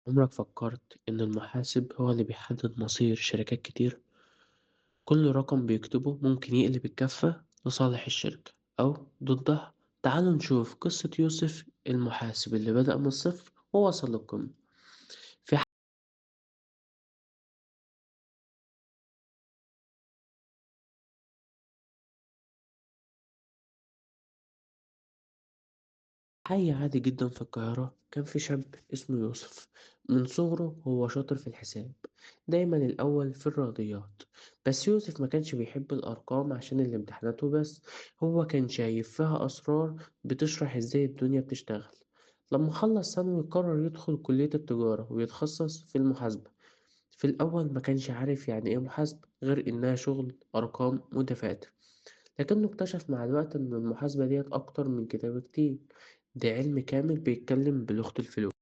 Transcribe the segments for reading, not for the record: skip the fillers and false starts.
عمرك فكرت إن المحاسب هو اللي بيحدد مصير شركات كتير؟ كل رقم بيكتبه ممكن يقلب الكفة لصالح الشركة أو ضدها. تعالوا نشوف قصة يوسف المحاسب اللي بدأ من الصفر ووصل للقمة. في حي عادي جدا في القاهرة كان في شاب اسمه يوسف. من صغره هو شاطر في الحساب، دايما الأول في الرياضيات. بس يوسف ما كانش بيحب الأرقام عشان الامتحانات وبس، هو كان شايف فيها أسرار بتشرح ازاي الدنيا بتشتغل. لما خلص ثانوي قرر يدخل كلية التجارة ويتخصص في المحاسبة. في الأول ما كانش عارف يعني ايه محاسبة غير إنها شغل أرقام ودفاتر، لكنه اكتشف مع الوقت إن المحاسبة ديت أكتر من كده بكتير. ده علم كامل بيتكلم بلغة الفلوس.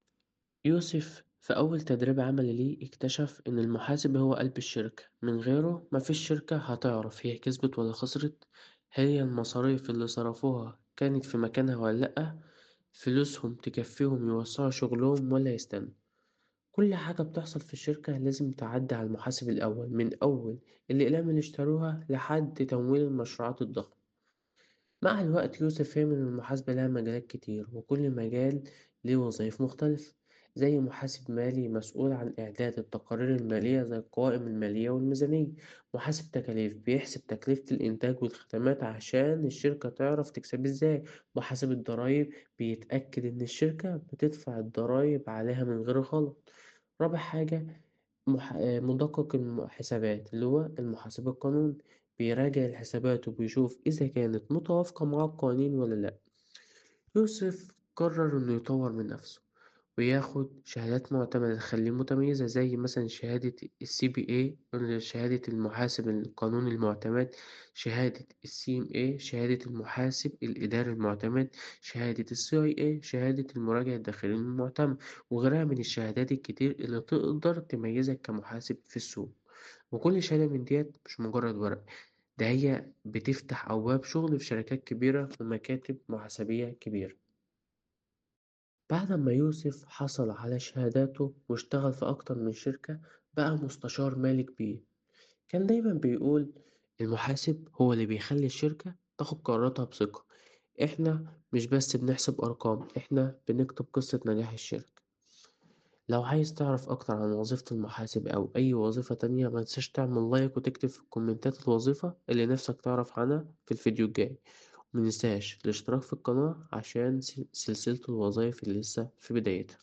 يوسف في أول تدريب عملي ليه اكتشف إن المحاسب هو قلب الشركة، من غيره مفيش شركة هتعرف هي كسبت ولا خسرت، هي المصاريف اللي صرفوها كانت في مكانها ولا لأ، فلوسهم تكفيهم يوسعوا شغلهم ولا يستنوا. كل حاجة بتحصل في الشركة لازم تعدي على المحاسب الأول، من أول الأقلام اللي اشتروها لحد تمويل المشروعات الضخمة. مع الوقت يوسف فهم إن المحاسبة لها مجالات كتير، وكل مجال ليه وظائف مختلفة. زي محاسب مالي مسؤول عن إعداد التقارير المالية زي القوائم المالية والميزانية. محاسب تكاليف بيحسب تكلفة الإنتاج والخدمات عشان الشركة تعرف تكسب إزاي. محاسب الضرايب بيتأكد إن الشركة بتدفع الضرايب عليها من غير غلط. رابع حاجة مدقق الحسابات اللي هو المحاسب القانوني، بيراجع الحسابات وبيشوف إذا كانت متوافقة مع القوانين ولا لأ. يوسف قرر إنه يطور من نفسه وياخد شهادات معتمدة تخليه متميزة، زي مثلا شهادة CPA، شهادة المحاسب القانوني المعتمد، شهادة CMA، شهادة المحاسب الإداري المعتمد، شهادة CIA، شهادة المراجع الداخلي المعتمد، وغيرها من الشهادات الكتير اللي تقدر تميزك كمحاسب في السوق. وكل شهادة من ديت مش مجرد ورق، ده هي بتفتح أبواب شغل في شركات كبيرة ومكاتب محاسبية كبيرة. بعد ما يوسف حصل على شهاداته واشتغل في أكتر من شركة بقى مستشار مالي كبير. كان دايما بيقول المحاسب هو اللي بيخلي الشركة تاخد قراراتها بثقة، احنا مش بس بنحسب أرقام، احنا بنكتب قصة نجاح الشركة. لو عايز تعرف أكتر عن وظيفة المحاسب أو أي وظيفة تانية ما تنساش تعمل لايك وتكتب في الكومنتات الوظيفة اللي نفسك تعرف عنها في الفيديو الجاي. ومننساش الاشتراك في القناة عشان سلسلة الوظائف اللي لسه في بدايتها.